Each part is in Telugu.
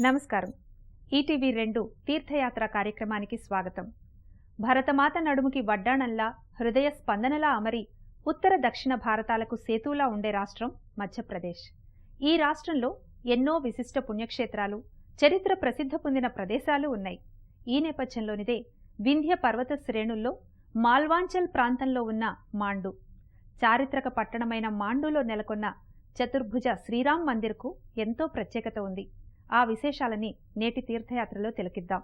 నమస్కారం. ఈటీవీ2 తీర్థయాత్ర కార్యక్రమానికి స్వాగతం. భరతమాత నడుముకి వడ్డాణంలా, హృదయ స్పందనలా అమరి ఉత్తర దక్షిణ భారతాలకు సేతువులా ఉండే రాష్ట్రం మధ్యప్రదేశ్. ఈ రాష్ట్రంలో ఎన్నో విశిష్ట పుణ్యక్షేత్రాలు, చరిత్ర ప్రసిద్ధ పొందిన ప్రదేశాలు ఉన్నాయి. ఈ నేపథ్యంలోనిదే వింధ్య పర్వత శ్రేణుల్లో మాల్వాంచల్ ప్రాంతంలో ఉన్న మాండు. చారిత్రక పట్టణమైన మాండులో నెలకొన్న చతుర్భుజ శ్రీరామ్ మందిర్కు ఎంతో ప్రత్యేకత ఉంది. ఆ విశేషాలని నేటి తీర్థయాత్రలో తిలకిద్దాం.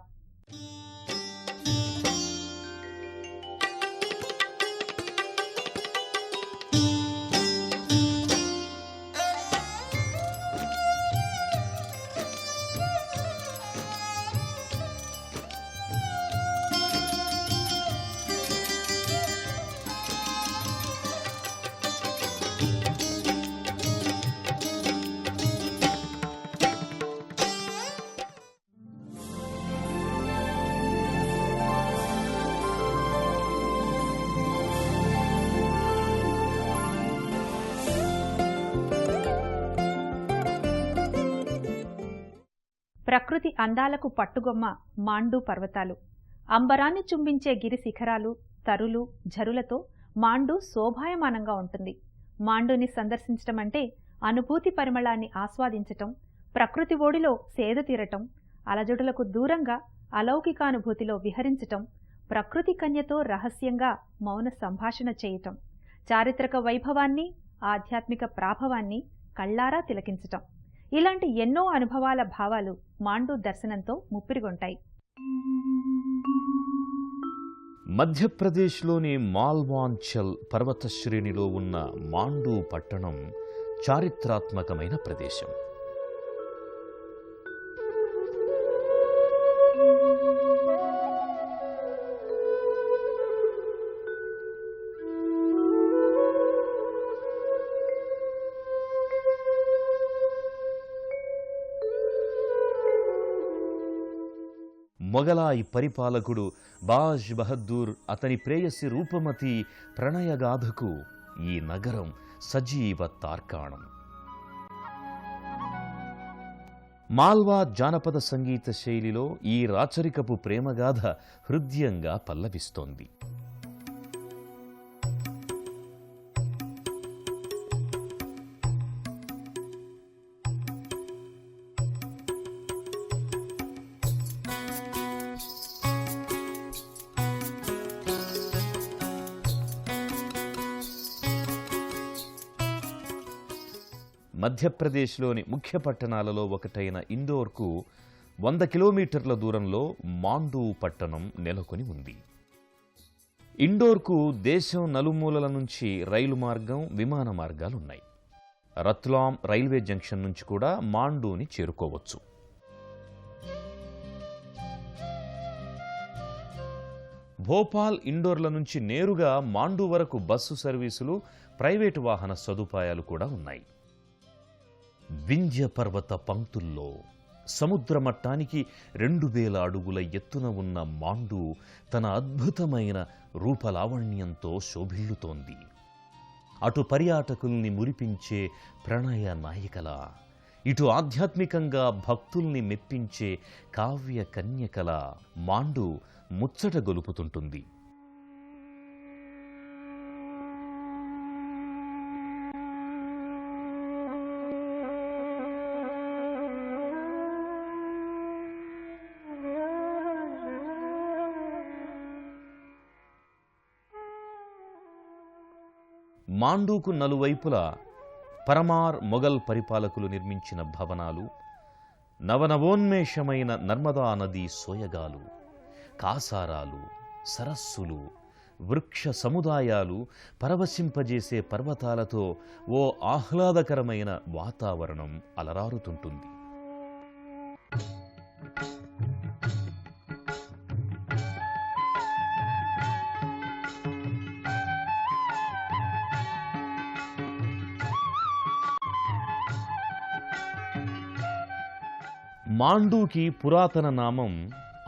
ప్రకృతి అందాలకు పట్టుగొమ్మ మాండు పర్వతాలు. అంబరాన్ని చుంబించే గిరి శిఖరాలు, తరులు, ఝరులతో మాండు శోభాయమానంగా ఉంటుంది. మాండుని సందర్శించటం అంటే అనుభూతి పరిమళాన్ని ఆస్వాదించటం, ప్రకృతి ఓడిలో సేద తీరటం, అలజడులకు దూరంగా అలౌకికానుభూతిలో విహరించటం, ప్రకృతి కన్యతో రహస్యంగా మౌన సంభాషణ చేయటం, చారిత్రక వైభవాన్ని, ఆధ్యాత్మిక ప్రాభవాన్ని కళ్లారా తిలకించటం. ఇలాంటి ఎన్నో అనుభవాల భావాలు మాండు దర్శనంతో ముప్పిరిగొంటాయి. మధ్యప్రదేశ్లోని మాల్వాంచల్ పర్వత శ్రేణిలో ఉన్న మాండు పట్టణం చారిత్రాత్మకమైన ప్రదేశం. మొగలాయి పరిపాలకుడు బాజ్ బహద్దూర్, అతని ప్రేయసి రూపమతి ప్రణయగాథకు ఈ నగరం సజీవ తార్కాణం. మాల్వా జానపద సంగీత శైలిలో ఈ రాచరికపు ప్రేమగాథ హృదయంగా పల్లవిస్తోంది. మధ్యప్రదేశ్లోని ముఖ్య పట్టణాలలో ఒకటైన ఇండోర్కు 100 కిలోమీటర్ల దూరంలో మాండు పట్టణం నెలకొని ఉంది. ఇండోర్కు దేశం నలుమూలల నుంచి రైలు మార్గం, విమాన మార్గాలున్నాయి. రత్లాం రైల్వే జంక్షన్ నుంచి కూడా మాండూని చేరుకోవచ్చు. భోపాల్, ఇండోర్ల నుంచి నేరుగా మాండు వరకు బస్సు సర్వీసులు, ప్రైవేటు వాహన సదుపాయాలు కూడా ఉన్నాయి. వింధ్య పర్వత పంక్తుల్లో సముద్ర మట్టానికి 2000 అడుగుల ఎత్తున ఉన్న మాండు తన అద్భుతమైన రూపలావణ్యంతో శోభిల్లుతోంది. అటు పర్యాటకుల్ని మురిపించే ప్రణయ నాయికల, ఇటు ఆధ్యాత్మికంగా భక్తుల్ని మెప్పించే కావ్య కన్యకల మాండు ముచ్చట గొలుపుతుంటుంది. మాండూకు నలువైపులా పరమార్ మొఘల్ పరిపాలకులు నిర్మించిన భవనాలు, నవనవోన్మేషమైన నర్మదా నదీ సోయగాలు, కాసారాలు, సరస్సులు, వృక్ష సముదాయాలు, పరవశింపజేసే పర్వతాలతో ఓ ఆహ్లాదకరమైన వాతావరణం అలరారుతుంటుంది. మాండూకి పురాతన నామం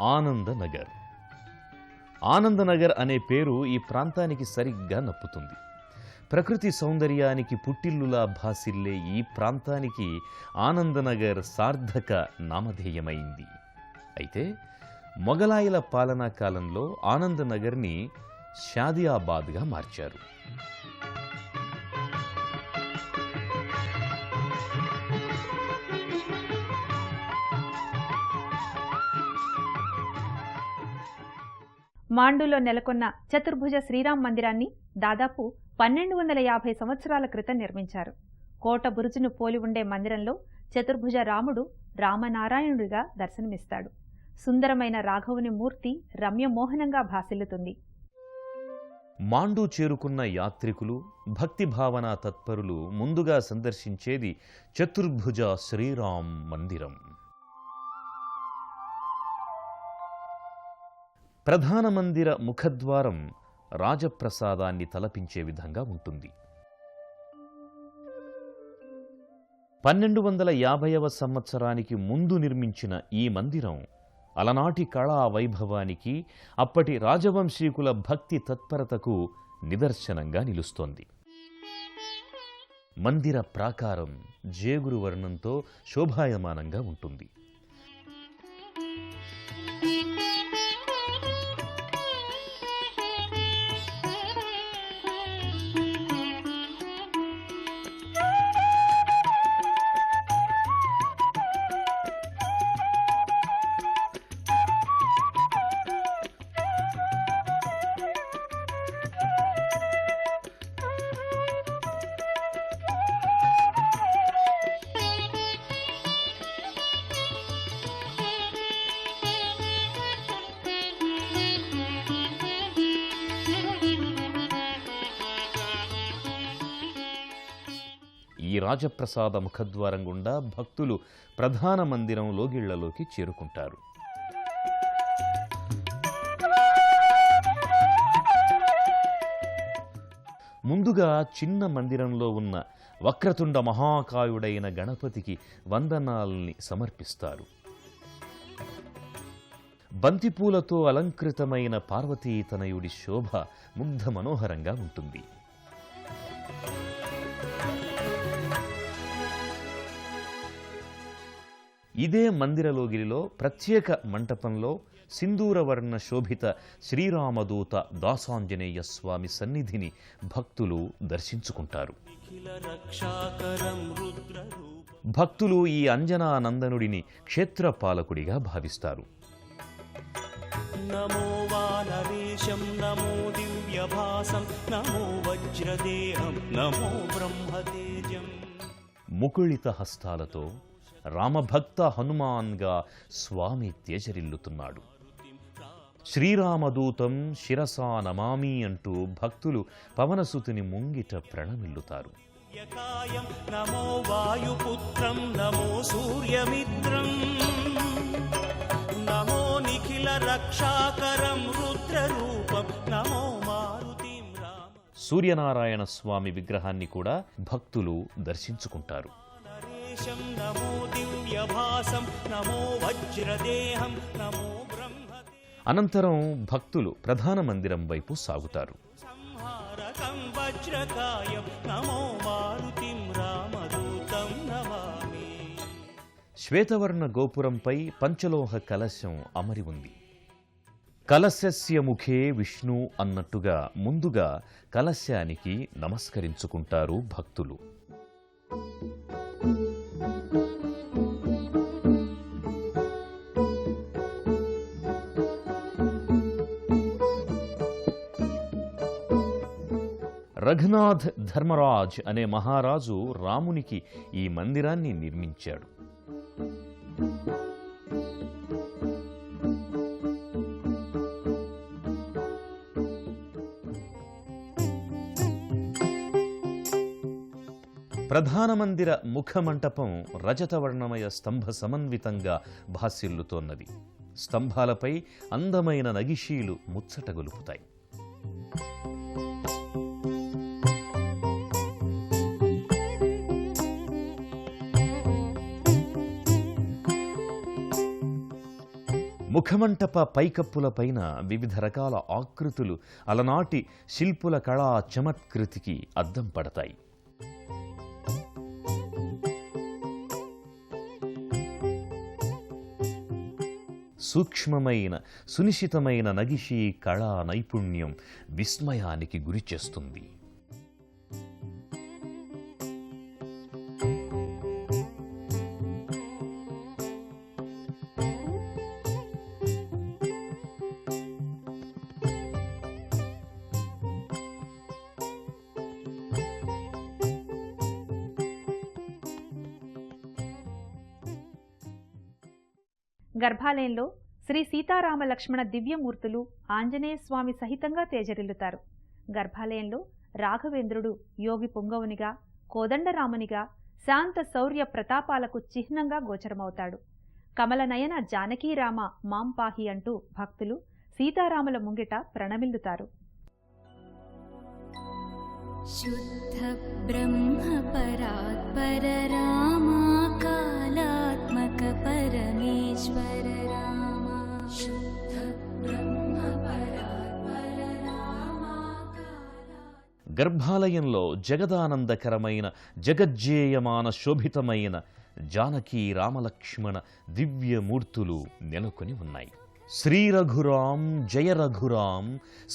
ఆనందనగర్. ఆనందనగర్ అనే పేరు ఈ ప్రాంతానికి సరిగ్గా నప్పుతుంది. ప్రకృతి సౌందర్యానికి పుట్టిల్లులా భాసిల్లే ఈ ప్రాంతానికి ఆనందనగర్ సార్థక నామధేయమైంది. అయితే మొఘలాయుల పాలనా కాలంలో ఆనందనగర్ని షాదియాబాద్గా మార్చారు. మాండూలో నెలకొన్న చతుర్భుజ శ్రీరామ్ మందిరాన్ని దాదాపు 1250 సంవత్సరాల క్రితం నిర్మించారు. కోట బురుజును పోలి ఉండే మందిరంలో చతుర్భుజ రాముడు రామనారాయణుడిగా దర్శనమిస్తాడు. సుందరమైన రాఘవుని మూర్తి రమ్యమోహనంగా భాసిల్లుతుంది. మాండూ చేరుకున్న యాత్రికులు, భక్తిభావన తత్పరులు ముందుగా సందర్శించేది చతుర్భుజ శ్రీరామ్ మందిరం. ప్రధాన మందిర ముఖద్వారం రాజప్రసాదాన్ని తలపించే విధంగా ఉంటుంది. 1250వ సంవత్సరానికి ముందు నిర్మించిన ఈ మందిరం అలనాటి కళా వైభవానికి, అప్పటి రాజవంశీకుల భక్తి తత్పరతకు నిదర్శనంగా నిలుస్తోంది. మందిర ప్రాకారం జేగురు వర్ణంతో శోభాయమానంగా ఉంటుంది. ఈ రాజప్రసాద ముఖద్వారం గుండా భక్తులు ప్రధాన మందిరం లోగిళ్లలోకి చేరుకుంటారు. ముందుగా చిన్న మందిరంలో ఉన్న వక్రతుండ మహాకాయుడైన గణపతికి వందనాల్ని సమర్పిస్తారు. బంతిపూలతో అలంకృతమైన పార్వతీతనయుడి శోభ ముగ్ధ మనోహరంగా ఉంటుంది. ఇదే మందిరలోగిరిలో ప్రత్యేక మంటపంలో సింధూరవర్ణ శోభిత శ్రీరామదూత దాసాంజనేయ స్వామి సన్నిధిని భక్తులు దర్శించుకుంటారు. భక్తులు ఈ అంజనానందనుడిని క్షేత్రపాలకుడిగా భావిస్తారు. నమో వానరేశం నమో దివ్యభాసం నమో వజ్రదేహం నమో బ్రహ్మతేజం. ముకుళిత హస్తాలతో రామభక్త హనుమాన్గా స్వామి తేజరిల్లుతున్నాడు. శ్రీరామదూతం శిరసా నమామి అంటూ భక్తులు పవనసుతుని ముంగిట ప్రణమిల్లుతారు. నమో వాయుపుత్రం నమో సూర్యమిత్రం నమో నిఖిల రక్షాకరం రుద్రరూపం నమో మారుతిం రామ. సూర్యనారాయణ స్వామి విగ్రహాన్ని కూడా భక్తులు దర్శించుకుంటారు. నమో దివ్యభాసం నమో వజ్రదేహం నమో బ్రహ్మతే. అనంతరం భక్తులు ప్రధాన మందిరం వైపు సాగుతారు. సంహారకం వజ్రకాయం నమో మారుతిం రామదూతం నమామి. శ్వేతవర్ణ గోపురంపై పంచలోహ కలశం అమరి ఉంది. కలశస్య ముఖే విష్ణు అన్నట్టుగా ముందుగా కలశానికి నమస్కరించుకుంటారు భక్తులు. రఘునాథ్ ధర్మరాజ్ అనే మహారాజు రామునికి ఈ మందిరాన్ని నిర్మించాడు. ప్రధాన మందిర ముఖమంటపం రజతవర్ణమయ స్తంభ సమన్వితంగా భాసిల్లుతోన్నది. స్తంభాలపై అందమైన నగిషీలు ముచ్చట గొలుపుతాయి. ముఖమంటప పైకప్పులపైన వివిధ రకాల ఆకృతులు అలనాటి శిల్పుల కళా చమత్కృతికి అద్దం పడతాయి. సూక్ష్మమైన సునిశితమైన నగిషీ కళా నైపుణ్యం విస్మయానికి గురిచేస్తుంది. గర్భాలయంలో శ్రీ సీతారామ లక్ష్మణ దివ్యమూర్తులు ఆంజనేయ స్వామి సహితంగా తేజరిల్లుతారు. గర్భాలయంలో రాఘవేంద్రుడు యోగి పుంగవునిగా, కోదండరామునిగా, శాంత శౌర్య ప్రతాపాలకు చిహ్నంగా గోచరమవుతాడు. కమలనయన జానకీరామ మాంపాహి అంటూ భక్తులు సీతారాముల ముంగిట ప్రణమిల్లుతారు. శుద్ధ బ్రహ్మ పరాత్పర రామ కాలాత్మక పరమేశ్వర రామ శుద్ధ బ్రహ్మ పరాత్పర రామ. గర్భాలయంలో జగదానందకరమైన జగజ్జేయమాన శోభితమైన జానకీ రామలక్ష్మణ దివ్యమూర్తులు నెలకొని ఉన్నాయి. శ్రీరఘురాం జయ రఘురాం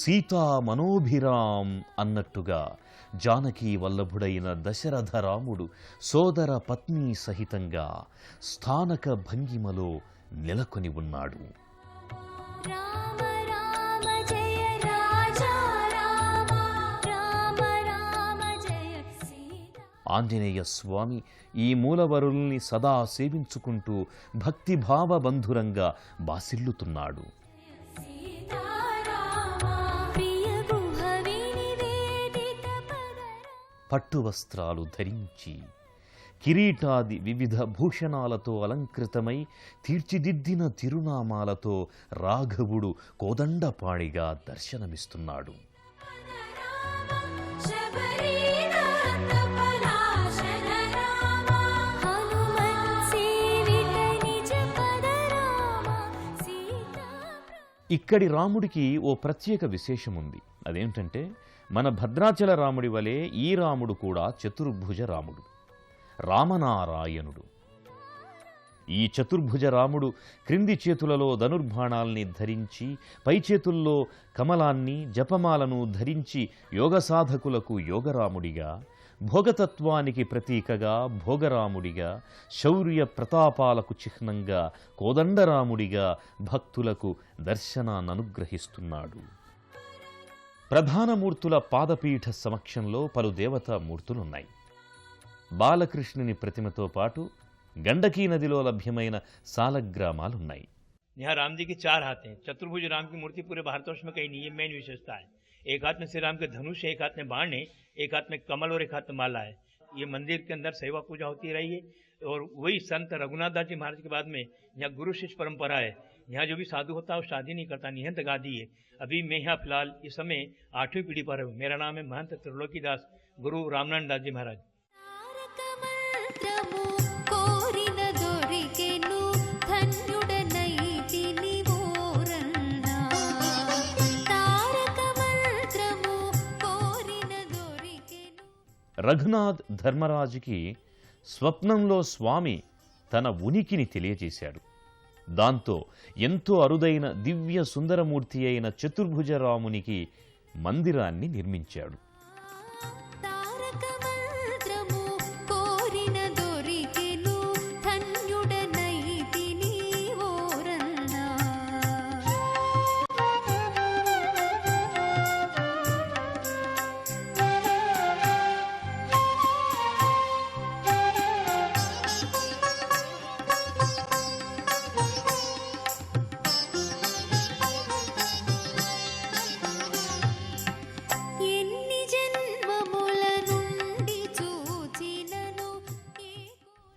సీతా మనోభిరాం అన్నట్టుగా జానకీ వల్లభుడైన దశరథరాముడు సోదర పత్ని సహితంగా స్థానక భంగిమలో నెలకొని ఉన్నాడు. రామ రామ జయ రాజా రామ రామ రామ జయ సీతా. ఆంజనేయ స్వామి ఈ మూలవరుల్ని సదా సేవించుకుంటూ భక్తిభావ బంధురంగా బాసిల్లుతున్నాడు. పట్టు వస్త్రాలు ధరించి కిరీటాది వివిధ భూషణాలతో అలంకృతమై తీర్చిదిద్దిన తిరునామాలతో రాఘవుడు కోదండపాణిగా దర్శనమిస్తున్నాడు. ఇక్కడి రాముడికి ఓ ప్రత్యేక విశేషముంది. అదేంటంటే మన భద్రాచల రాముడి వలె ఈ రాముడు కూడా చతుర్భుజ రాముడు, రామనారాయణుడు. ఈ చతుర్భుజ రాముడు క్రింది చేతులలో ధనుర్బాణాల్ని ధరించి, పై చేతుల్లో కమలాన్ని జపమాలను ధరించి యోగ సాధకులకు యోగరాముడిగా, భోగతత్వానికి ప్రతీకగా భోగరాముడిగా, శౌర్య ప్రతాపాలకు చిహ్నంగా కోదండరాముడిగా భక్తులకు దర్శనాన్ననుగ్రహిస్తున్నాడు. ప్రధానమూర్తుల పాదపీఠ సమక్షంలో పలు దేవతామూర్తులున్నాయి. బాలకృష్ణుని ప్రతిమతో పాటు గండకీ నదిలో లభ్యమైన సాలగ్రామాలున్నాయి. यहाँ राम जी के 4 हाथ हैं। चतुर्भुज राम की मूर्ति पूरे भारतवर्ष में कहीं नहीं है, मेन विशेषता है। एक हाथ में श्री राम के धनुष है, एक हाथ में बाण है, एक हाथ में कमल और एक हाथ में माला है। ये मंदिर के अंदर सेवा पूजा होती रही है और वही संत रघुनाथ दास जी महाराज के बाद में यहाँ गुरु शिष्य परंपरा है। यहाँ जो भी साधु होता है वो शादी नहीं करता, निहंत गादी है। अभी मैं यहाँ फिलहाल इस समय 8वीं पीढ़ी पर हूँ। मेरा नाम है महंत त्रिलोकी दास, गुरु रामनारायण दास जी महाराज। రఘునాథ్ ధర్మరాజుకి స్వప్నంలో స్వామి తన ఉనికిని తెలియజేశాడు. దాంతో ఎంతో అరుదైన దివ్య సుందరమూర్తి అయిన చతుర్భుజ రామునికి మందిరాన్ని నిర్మించాడు.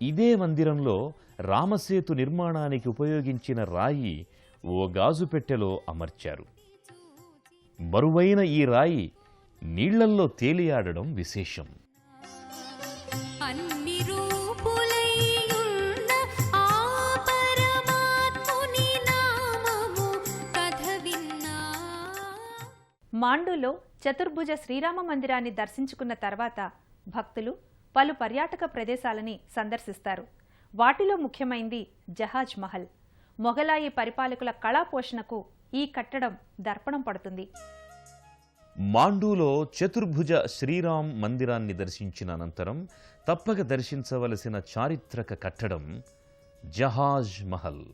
ఇదే మందిరంలో రామసేతు నిర్మాణానికి ఉపయోగించిన రాయి ఓ గాజు పెట్టెలో అమర్చారు. బరువైన ఈ రాయి నీళ్లల్లో తేలియాడడం విశేషం. మాండూలో చతుర్భుజ శ్రీరామ మందిరాన్ని దర్శించుకున్న తర్వాత భక్తులు పలు పర్యాటక ప్రదేశాలని సందర్శిస్తారు. వాటిలో ముఖ్యమైంది జహాజ్ మహల్. మొఘలాయి పరిపాలకుల కళా పోషణకు ఈ కట్టడం దర్పణం పడుతుంది. మాండూలో చతుర్భుజ శ్రీరామ్ మందిరాన్ని దర్శించిన అనంతరం తప్పక దర్శించవలసిన చారిత్రక కట్టడం జహాజ్ మహల్.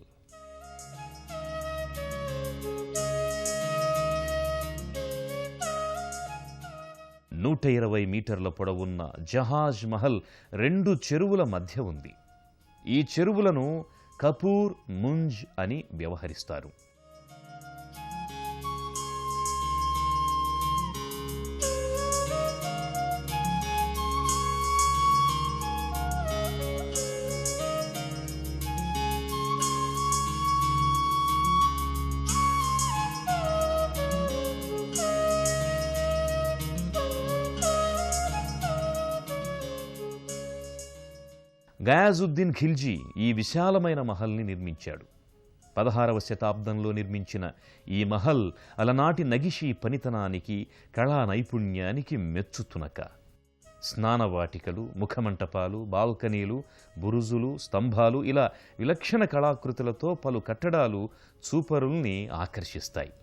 నూట 120 మీటర్ల పొడవున్న జహాజ్ మహల్ 2 చెరువుల మధ్య ఉంది. ఈ చెరువులను కపూర్, ముంజ్ అని వ్యవహరిస్తారు. గయాజుద్దీన్ ఖిల్జీ ఈ విశాలమైన మహల్ని నిర్మించాడు. 16వ శతాబ్దంలో నిర్మించిన ఈ మహల్ అలనాటి నగిషీ పనితనానికి, కళా నైపుణ్యానికి మెచ్చుతునక. స్నానవాటికలు, ముఖమంటపాలు, బాల్కనీలు, బురుజులు, స్తంభాలు ఇలా విలక్షణ కళాకృతులతో పలు కట్టడాలు చూపరుల్ని ఆకర్షిస్తాయి.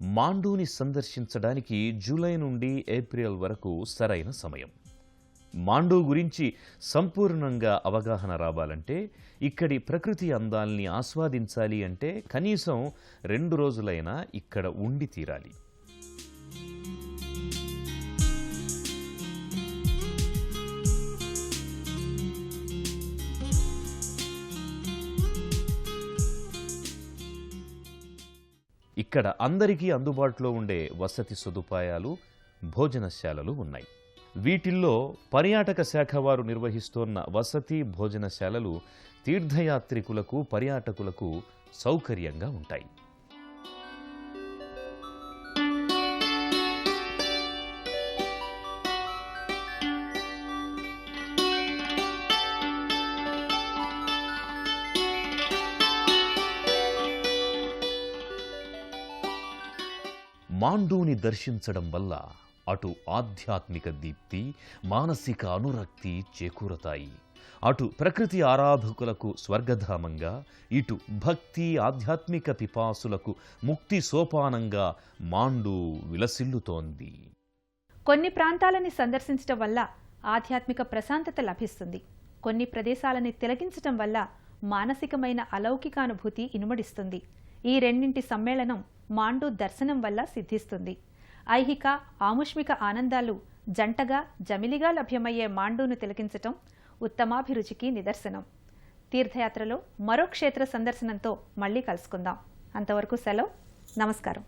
మాండూని సందర్శించడానికి జూలై నుండి ఏప్రిల్ వరకు సరైన సమయం. మాండూ గురించి సంపూర్ణంగా అవగాహన రావాలంటే, ఇక్కడి ప్రకృతి అందాల్ని ఆస్వాదించాలి అంటే కనీసం 2 రోజులైనా ఇక్కడ ఉండి తీరాలి. ఇక్కడ అందరికీ అందుబాటులో ఉండే వసతి సదుపాయాలు, భోజనశాలలు ఉన్నాయి. వీటిల్లో పర్యాటక శాఖ వారు నిర్వహిస్తోన్న వసతి, భోజనశాలలు తీర్థయాత్రికులకు, పర్యాటకులకు సౌకర్యంగా ఉంటాయి. మాండూని దర్శించడం వల్ల అటు ఆధ్యాత్మిక దీప్తి, మానసిక అనురక్తి చేకూరతాయి. అటు ప్రకృతి ఆరాధకులకు స్వర్గధామంగా, ఇటు భక్తి, ఆధ్యాత్మిక పిపాసులకు ముక్తి సోపానంగా మాండూ విలసిల్లుతోంది. కొన్ని ప్రాంతాలని సందర్శించడం వల్ల ఆధ్యాత్మిక ప్రశాంతత లభిస్తుంది. కొన్ని ప్రదేశాలని తిలకించటం వల్ల మానసికమైన అలౌకికానుభూతి ఇనుమడిస్తుంది. ఈ రెండింటి సమ్మేళనం మాండూ దర్శనం వల్ల సిద్ధిస్తుంది. ఐహిక, ఆముష్మిక ఆనందాలు జంటగా, జమిలిగా లభ్యమయ్యే మాండూను తిలకించటం ఉత్తమాభిరుచికి నిదర్శనం. తీర్థయాత్రలో మరో క్షేత్ర సందర్శనంతో మళ్ళీ కలుసుకుందాం. అంతవరకు సెలవు. నమస్కారం.